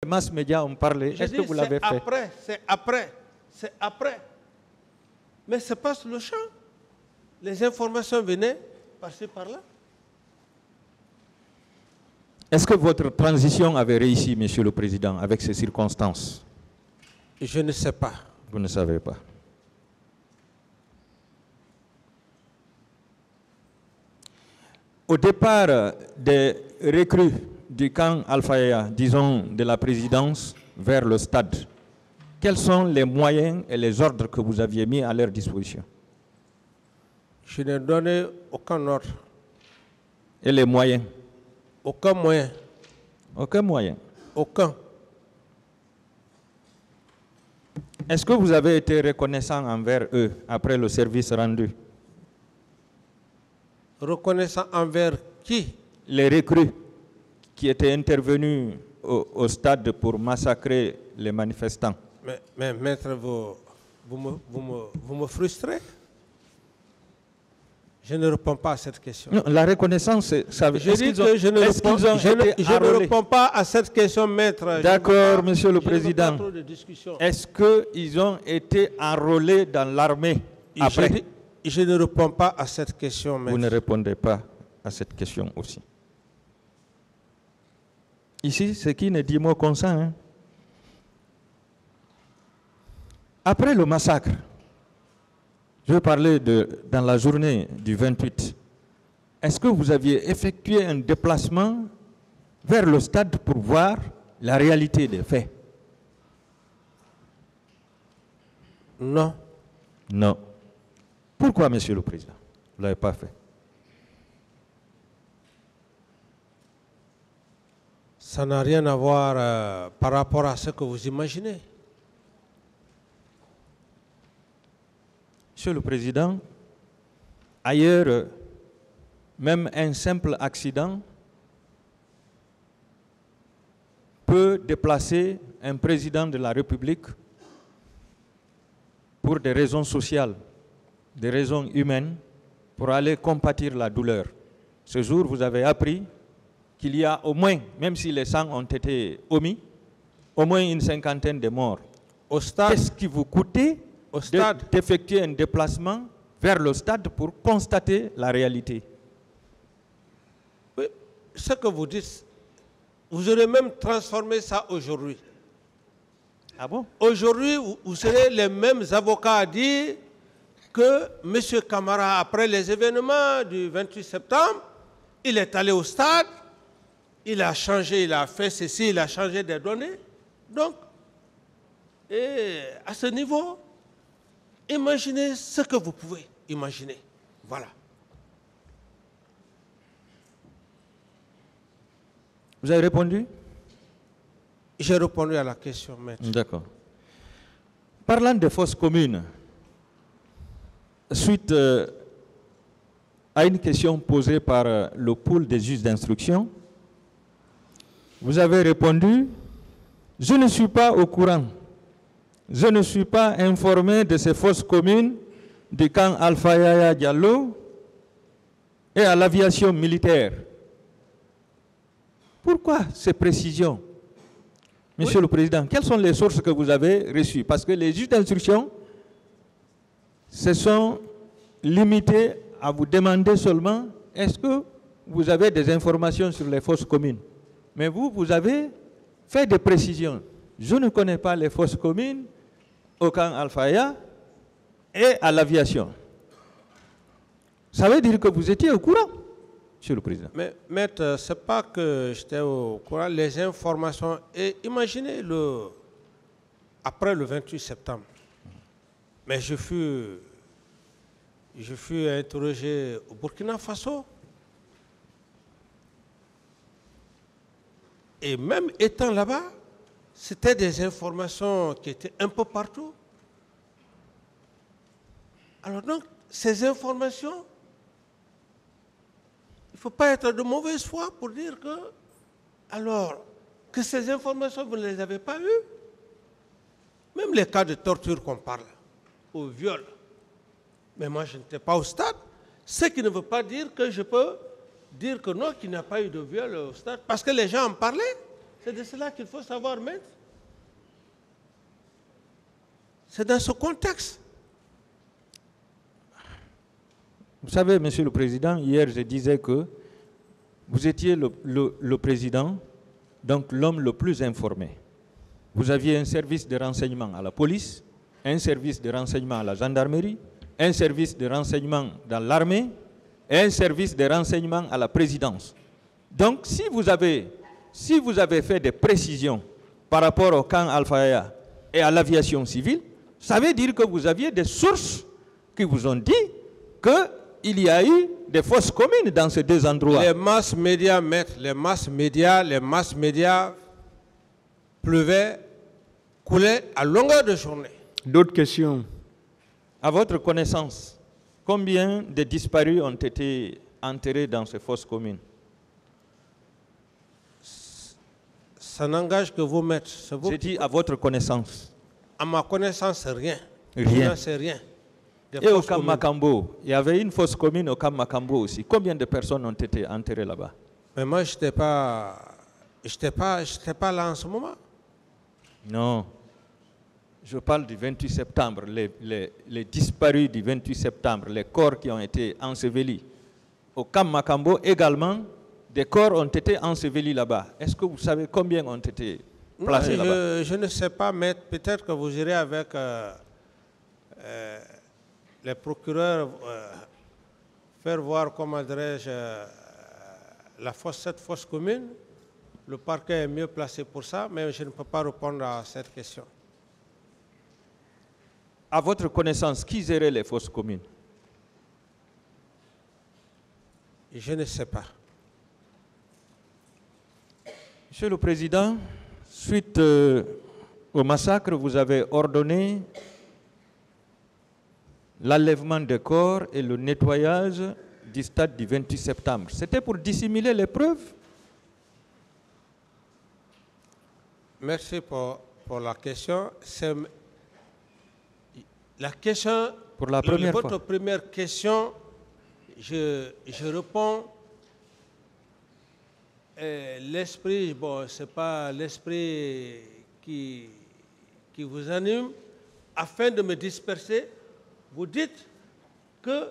mass médias ont parlé. Est-ce que vous l'avez fait? C'est après. Mais c'est pas sur le champ. Les informations venaient par-ci, par-là. Est-ce que votre transition avait réussi, Monsieur le Président, avec ces circonstances? Je ne sais pas. Vous ne savez pas. Au départ des recrues du camp Al-Fayaya, disons de la présidence, vers le stade, quels sont les moyens et les ordres que vous aviez mis à leur disposition? Je n'ai donné aucun ordre. Et les moyens? Aucun moyen. Aucun moyen? Aucun. Est-ce que vous avez été reconnaissant envers eux après le service rendu? Reconnaissant envers qui? Les recrues qui étaient intervenus au stade pour massacrer les manifestants. Mais maître, vous me frustrez. Je ne réponds pas à cette question. Non, la reconnaissance, ça veut dire que je ne réponds pas à cette question, maître. D'accord, Monsieur le Président. Est-ce qu'ils ont été enrôlés dans l'armée après? Je ne réponds pas à cette question, maître. Vous ne répondez pas à cette question aussi. Ici, c'est qui ne dit mot comme ça, hein? Après le massacre, je vais parler dans la journée du 28. Est-ce que vous aviez effectué un déplacement vers le stade pour voir la réalité des faits? Non. Non. Pourquoi, Monsieur le Président? Vous ne l'avez pas fait? Ça n'a rien à voir par rapport à ce que vous imaginez. Monsieur le Président, ailleurs, même un simple accident peut déplacer un président de la République pour des raisons sociales, des raisons humaines, pour aller compatir la douleur. Ce jour, vous avez appris qu'il y a au moins, même si les 100 ont été omis, au moins une cinquantaine de morts. Au stade, qu'est-ce qui vous coûtait d'effectuer un déplacement vers le stade pour constater la réalité? Oui, ce que vous dites, vous aurez même transformé ça aujourd'hui. Ah bon? Aujourd'hui, vous serez les mêmes avocats à dire que M. Camara, après les événements du 28 septembre, il est allé au stade, il a changé, il a fait ceci, il a changé des données. Donc, et à ce niveau, imaginez ce que vous pouvez imaginer. Voilà. Vous avez répondu? J'ai répondu à la question, maître. D'accord. Parlant de fausses communes, suite à une question posée par le pool des juges d'instruction, vous avez répondu « Je ne suis pas au courant. Je ne suis pas informé de ces fausses communes du camp Al-Fayaya Diallo et à l'aviation militaire. » Pourquoi ces précisions? Monsieur le Président, quelles sont les sources que vous avez reçues? Parce que les juges d'instruction se sont limités à vous demander seulement est-ce que vous avez des informations sur les fausses communes? Mais vous, vous avez fait des précisions. Je ne connais pas les fausses communes au camp Al-Fayaya et à l'aviation. Ça veut dire que vous étiez au courant, Monsieur le Président. Mais, maître, ce n'est pas que j'étais au courant. Les informations, et imaginez après le 28 septembre, mais je fus interrogé au Burkina Faso. Et même étant là-bas, c'était des informations qui étaient un peu partout. Alors donc, ces informations, il ne faut pas être de mauvaise foi pour dire que, alors, que ces informations, vous ne les avez pas eues. Même les cas de torture qu'on parle, au viol. Mais moi, je n'étais pas au stade. Ce qui ne veut pas dire que je peux dire que non, qu'il n'y a pas eu de viol au stade. Parce que les gens en parlaient. C'est de cela qu'il faut savoir, maître. C'est dans ce contexte. Vous savez, Monsieur le Président, hier je disais que vous étiez le président, donc l'homme le plus informé. Vous aviez un service de renseignement à la police, un service de renseignement à la gendarmerie, un service de renseignement dans l'armée et un service de renseignement à la présidence. Donc, si vous avez fait des précisions par rapport au camp Al-Fayha et à l'aviation civile, ça veut dire que vous aviez des sources qui vous ont dit qu'il y a eu des fosses communes dans ces deux endroits. Les masses médias, maître, les masses médias pleuvaient, coulaient à longueur de journée. D'autres questions? À votre connaissance, combien de disparus ont été enterrés dans ces fosses communes? Ça n'engage que vous, maître. J'ai dit à votre connaissance. À ma connaissance, rien. Rien. Je n'en sais rien. Et au camp Makambo, il y avait une fosse commune au camp Makambo aussi. Combien de personnes ont été enterrées là-bas? Mais moi, je n'étais pas là en ce moment. Non. Je parle du 28 septembre, les disparus du 28 septembre, les corps qui ont été ensevelis. Au camp Makambo également, des corps ont été ensevelis là-bas. Est-ce que vous savez combien ont été placés là-bas? Je ne sais pas, mais peut-être que vous irez avec les procureurs faire voir, comment dirais-je, cette fosse commune. Le parquet est mieux placé pour ça, mais je ne peux pas répondre à cette question. À votre connaissance, qui gérait les fosses communes? Je ne sais pas. Monsieur le Président, suite au massacre, vous avez ordonné l'enlèvement des corps et le nettoyage du stade du 28 septembre. C'était pour dissimuler les preuves? Merci pour la question. La question, pour la première votre fois. Première question, je réponds, l'esprit, bon, ce n'est pas l'esprit qui vous anime, afin de me disperser, vous dites que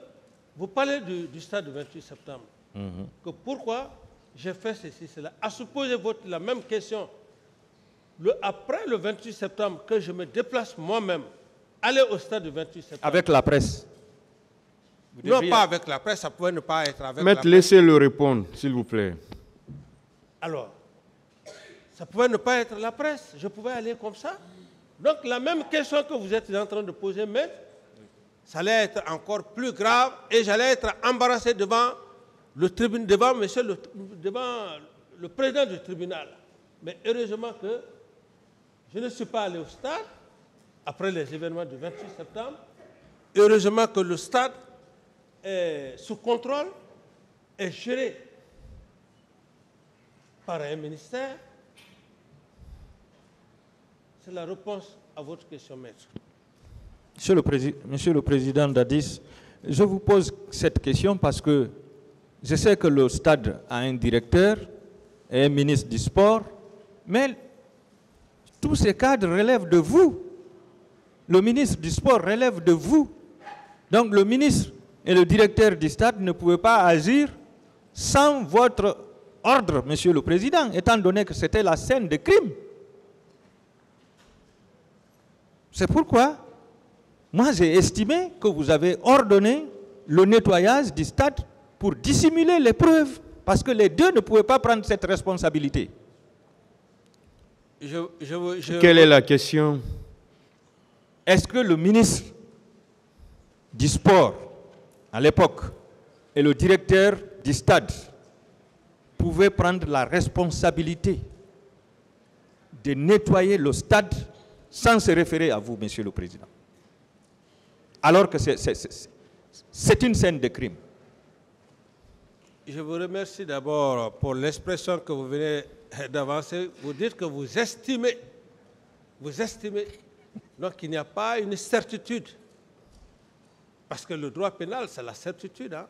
vous parlez du stade du 28 septembre. Que pourquoi j'ai fait ceci, cela. À supposer la même question, après le 28 septembre, que je me déplace moi-même, aller au stade du 28 septembre. Avec la presse? Non, pas avec la presse, ça pouvait ne pas être avec Maître, la presse. laissez-le répondre, s'il vous plaît. Alors, ça pouvait ne pas être la presse, je pouvais aller comme ça. Donc la même question que vous êtes en train de poser, maître, ça allait être encore plus grave et j'allais être embarrassé devant le tribunal, devant le président du tribunal. Mais heureusement que je ne suis pas allé au stade après les événements du 28 septembre. Heureusement que le stade est sous contrôle et géré par un ministère. C'est la réponse à votre question, maître. Monsieur le Président Dadis, je vous pose cette question parce que je sais que le stade a un directeur et un ministre du sport, mais tous ces cadres relèvent de vous. Le ministre du sport relève de vous. Donc le ministre et le directeur du stade ne pouvaient pas agir sans votre ordre, Monsieur le Président, étant donné que c'était la scène de crime. C'est pourquoi moi j'ai estimé que vous avez ordonné le nettoyage du stade pour dissimuler les preuves, parce que les deux ne pouvaient pas prendre cette responsabilité. Quelle est la question? Est-ce que le ministre du sport, à l'époque, et le directeur du stade pouvaient prendre la responsabilité de nettoyer le stade sans se référer à vous, Monsieur le Président? Alors que c'est une scène de crime. Je vous remercie d'abord pour l'expression que vous venez d'avancer. Vous dites que vous estimez. Donc il n'y a pas une certitude. Parce que le droit pénal, c'est la certitude. Hein?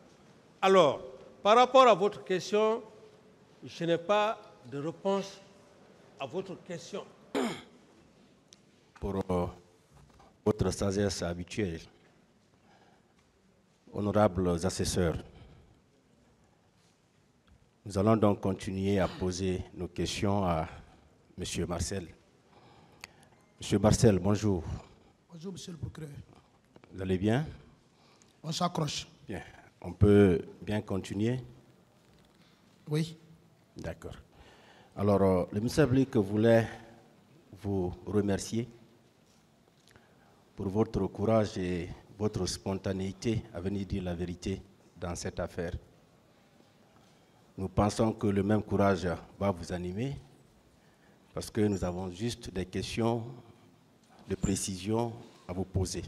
Alors, par rapport à votre question, je n'ai pas de réponse à votre question. Pour votre sagesse habituelle, honorables assesseurs, nous allons donc continuer à poser nos questions à M. Marcel. M. Marcel, bonjour. Bonjour, monsieur le procureur. Vous allez bien? On s'accroche. Bien. On peut bien continuer? Oui. D'accord. Alors, le ministère public voulait vous remercier pour votre courage et votre spontanéité à venir dire la vérité dans cette affaire. Nous pensons que le même courage va vous animer parce que nous avons juste des questions de précision à vous poser.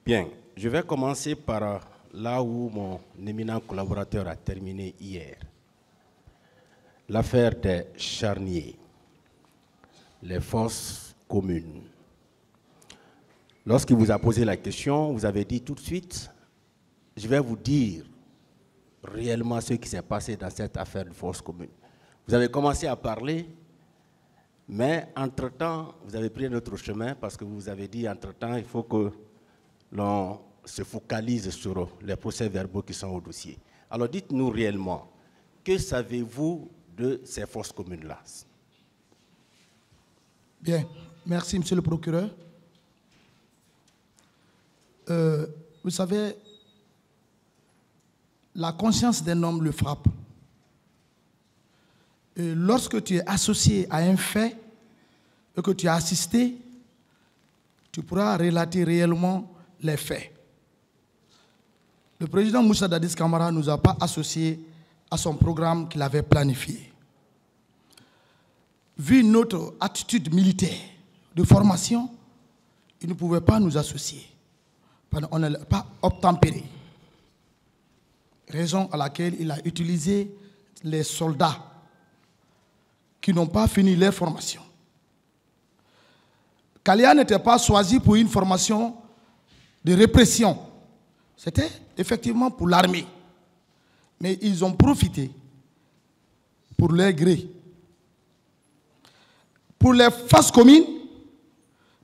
Bien, je vais commencer par là où mon éminent collaborateur a terminé hier. L'affaire des charniers, les fosses communes. Lorsqu'il vous a posé la question, vous avez dit tout de suite, je vais vous dire réellement ce qui s'est passé dans cette affaire de fosse commune. Vous avez commencé à parler, mais entre-temps, vous avez pris un autre chemin parce que vous avez dit, entre-temps, il faut que l'on se focalise sur les procès-verbaux qui sont au dossier. Alors dites-nous réellement, que savez-vous de ces fosses communes-là? Bien, merci monsieur le procureur. Vous savez, la conscience d'un homme le frappe. Et lorsque tu es associé à un fait et que tu as assisté, tu pourras relater réellement les faits. Le président Moussa Dadis Camara ne nous a pas associés à son programme qu'il avait planifié. Vu notre attitude militaire de formation, il ne pouvait pas nous associer. On n'est pas obtempéré. Raison à laquelle il a utilisé les soldats qui n'ont pas fini leur formation. Kalia n'était pas choisi pour une formation de répression. C'était effectivement pour l'armée. Mais ils ont profité pour leur gré. Pour les fosses communes,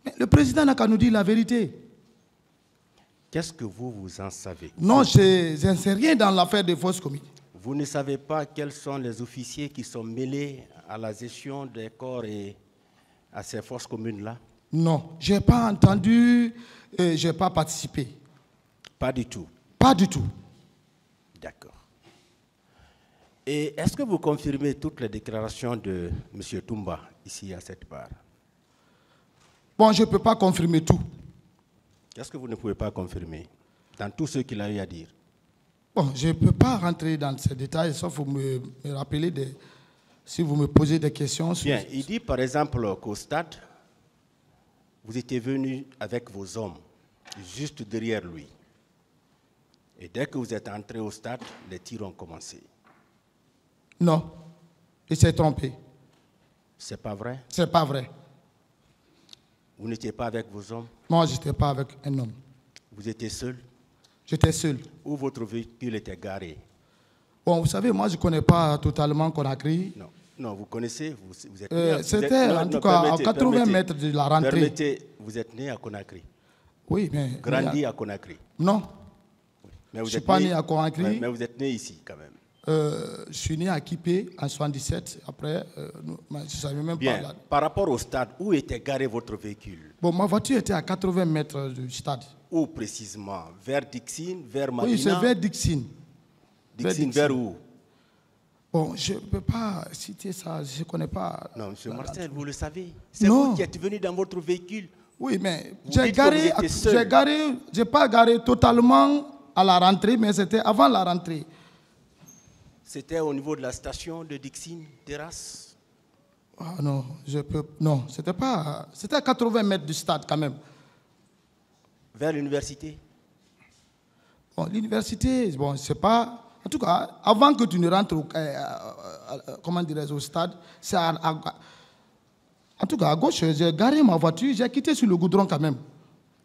mais le président n'a qu'à nous dire la vérité. Qu'est-ce que vous en savez? Non, je ne sais rien dans l'affaire des fosses communes. Vous ne savez pas quels sont les officiers qui sont mêlés à la gestion des corps et à ces fosses communes-là? Non, je n'ai pas entendu, je n'ai pas participé. Pas du tout? Pas du tout. D'accord. Et est-ce que vous confirmez toutes les déclarations de M. Toumba ici à cette barre? Bon, je ne peux pas confirmer tout. Qu'est-ce que vous ne pouvez pas confirmer dans tout ce qu'il a eu à dire? Bon, je ne peux pas rentrer dans ces détails, sauf vous me rappeler si vous me posez des questions. Bien, il dit par exemple qu'au stade, vous étiez venu avec vos hommes, juste derrière lui. Et dès que vous êtes entré au stade, les tirs ont commencé. Non, il s'est trompé. C'est pas vrai? C'est pas vrai. Vous n'étiez pas avec vos hommes? Moi, je n'étais pas avec un homme. Vous étiez seul? J'étais seul. Où votre véhicule était garé? Bon, vous savez, moi, je ne connais pas totalement Conakry. Non, non, vous connaissez, vous êtes né c'était en tout cas à 80 mètres de la rentrée. Permettez, vous êtes né à Conakry? Oui, mais... Grandi à Conakry? Non. Mais vous je ne suis pas né à Conakry. Mais vous êtes né ici quand même? Je suis né à Kipé en 77. Après, je ne savais même Bien. pas. Là. Par rapport au stade, où était garé votre véhicule? Bon, ma voiture était à 80 mètres du stade. Où précisément? Vers Dixine, vers Madina? Oui, c'est vers Dixine. Dixine, vers où? Bon, je ne peux pas citer ça, je ne connais pas. Non, M. Marcel, vous le savez. C'est Non. vous qui êtes venu dans votre véhicule. Oui, mais Vous j'ai dites que garé, j'ai pas garé totalement à la rentrée, mais c'était avant la rentrée. C'était au niveau de la station de Dixine, Terrasse? Ah non, non, c'était pas, c'était à 80 mètres du stade quand même. Vers l'université? Bon, l'université, bon, c'est pas, en tout cas, avant que tu ne rentres comment dirais-je, au stade, c'est en tout cas, à gauche, j'ai garé ma voiture, j'ai quitté sur le goudron quand même.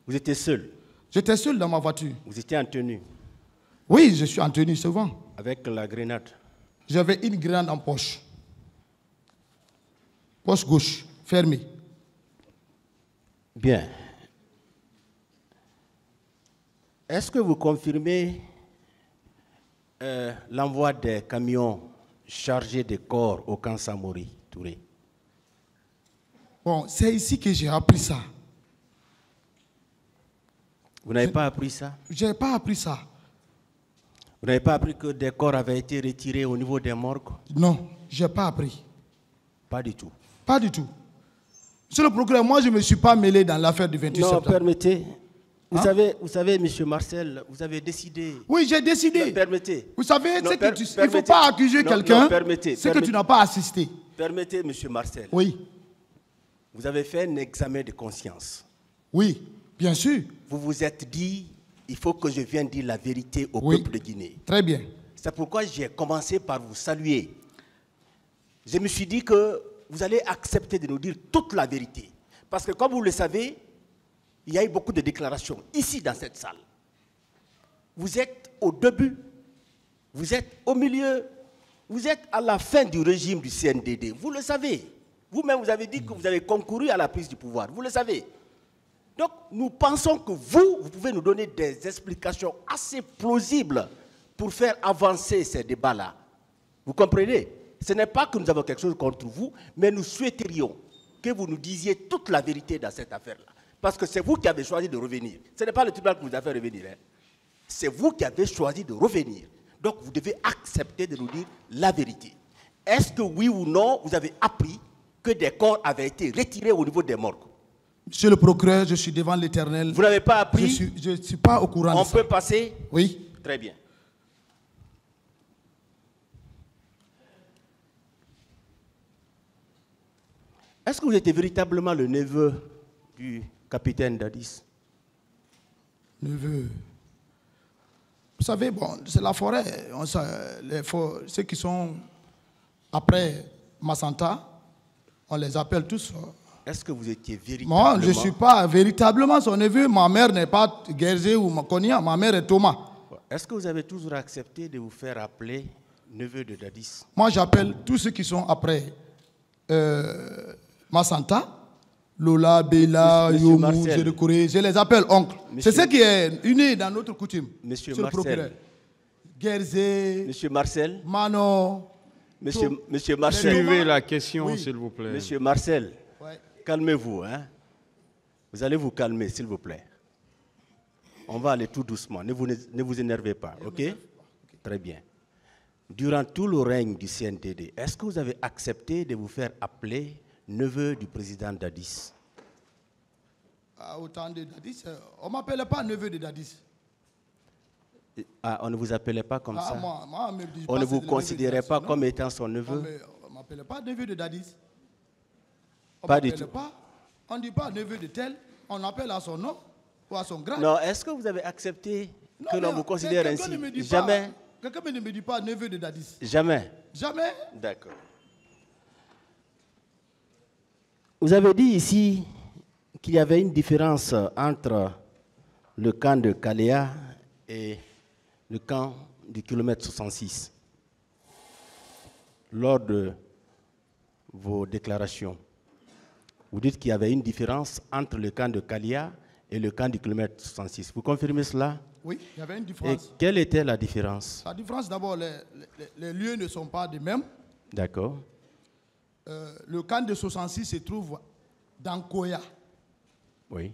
Vous étiez seul? J'étais seul dans ma voiture. Vous étiez en tenue? Oui, je suis en tenue souvent. Avec la grenade? J'avais une grenade en poche. Poche gauche, fermée. Bien. Est-ce que vous confirmez l'envoi des camions chargés de corps au camp Samori, Touré? Bon, c'est ici que j'ai appris ça. Vous n'avez pas appris ça? Je n'ai pas appris ça. Vous n'avez pas appris que des corps avaient été retirés au niveau des morgues? Non, je n'ai pas appris. Pas du tout. Pas du tout. Monsieur le procureur, moi je ne me suis pas mêlé dans l'affaire du 28 septembre. Non, permettez. Vous savez, M. Marcel, vous avez décidé. Oui, j'ai décidé. Non, permettez. Vous savez, Non, il ne faut pas accuser quelqu'un c'est que tu n'as pas assisté. Permettez, M. Marcel. Oui. Vous avez fait un examen de conscience. Oui, bien sûr. Vous vous êtes dit, il faut que je vienne dire la vérité au peuple de Guinée. Très bien. C'est pourquoi j'ai commencé par vous saluer. Je me suis dit que vous allez accepter de nous dire toute la vérité. Parce que comme vous le savez, il y a eu beaucoup de déclarations ici dans cette salle. Vous êtes au début, vous êtes au milieu, vous êtes à la fin du régime du CNDD. Vous le savez. Vous-même, vous avez dit que vous avez concouru à la prise du pouvoir. Vous le savez. Donc, nous pensons que vous pouvez nous donner des explications assez plausibles pour faire avancer ces débats-là. Vous comprenez? Ce n'est pas que nous avons quelque chose contre vous, mais nous souhaiterions que vous nous disiez toute la vérité dans cette affaire-là. Parce que c'est vous qui avez choisi de revenir. Ce n'est pas le tribunal qui vous a fait revenir. Hein. C'est vous qui avez choisi de revenir. Donc, vous devez accepter de nous dire la vérité. Est-ce que oui ou non, vous avez appris que des corps avaient été retirés au niveau des morgues? Monsieur le procureur, je suis devant l'Éternel. Vous n'avez pas appris? Je ne suis pas au courant de ça. On peut passer? Oui. Très bien. Est-ce que vous étiez véritablement le neveu du capitaine Dadis? Neveu. Vous savez, bon, c'est la forêt. Ceux qui sont après Massanta, on les appelle tous. Est-ce que vous étiez véritablement... Moi, je ne suis pas véritablement son neveu. Ma mère n'est pas Guerzé ou Makonia. Ma mère est Thomas. Est-ce que vous avez toujours accepté de vous faire appeler neveu de Dadis? Moi, j'appelle tous ceux qui sont après Massanta, Lola, Bella, Yomu, Zérekouré. Je les appelle oncles. C'est ce qui est uni dans notre coutume. Monsieur Marcel. Guerzé. Monsieur Marcel. Mano. Monsieur Marcel. Suivez la question, s'il vous plaît. Monsieur Marcel, calmez-vous. Hein? Vous allez vous calmer, s'il vous plaît. On va aller tout doucement. Ne vous énervez pas, ok? Très bien. Durant tout le règne du CNDD, est-ce que vous avez accepté de vous faire appeler neveu du président Dadis? Au temps de Dadis, on ne m'appelait pas neveu de Dadis. Ah, on ne vous appelait pas comme ça? Moi, on ne vous considérait pas comme étant son neveu? On ne m'appelait pas neveu de Dadis. Pas du tout. On ne dit pas neveu de tel, on appelle à son nom ou à son grade. Non, est-ce que vous avez accepté que l'on vous considère ainsi? Jamais. Quelqu'un ne me dit pas neveu de Dadis. Jamais. Jamais. D'accord. Vous avez dit ici qu'il y avait une différence entre le camp de Kaléa et le camp du kilomètre 66 lors de vos déclarations. Vous dites qu'il y avait une différence entre le camp de Kaléa et le camp du kilomètre 66. Vous confirmez cela? Oui, il y avait une différence. Et quelle était la différence? La différence, d'abord, les lieux ne sont pas les mêmes. D'accord. Le camp de 66 se trouve dans Koya. Oui.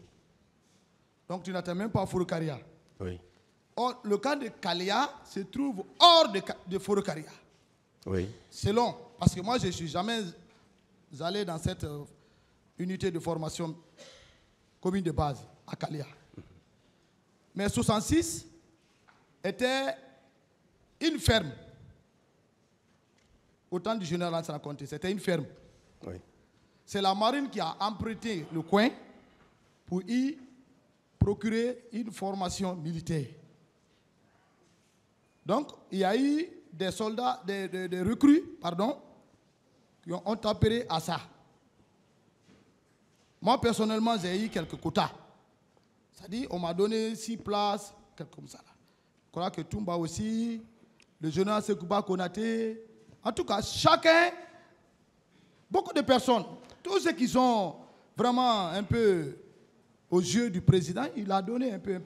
Donc tu n'atteins même pas Forokaria. Oui. Or, le camp de Kaléa se trouve hors de Forokaria. Oui. Selon, parce que moi je ne suis jamais allé dans cette unité de formation commune de base à Kaléa. Mais 66 était une ferme. Au temps du général Lansana Conté, c'était une ferme. Oui. C'est la marine qui a emprunté le coin pour y procurer une formation militaire. Donc, il y a eu des soldats, des recrues, qui ont appelé à ça. Moi, personnellement, j'ai eu quelques quotas. C'est-à-dire, on m'a donné 6 places, quelque comme ça. Je crois que Toumba aussi, le général Sekouba Konaté. En tout cas, chacun Beaucoup de personnes, tous ceux qui sont vraiment un peu aux yeux du président, il a donné un peu.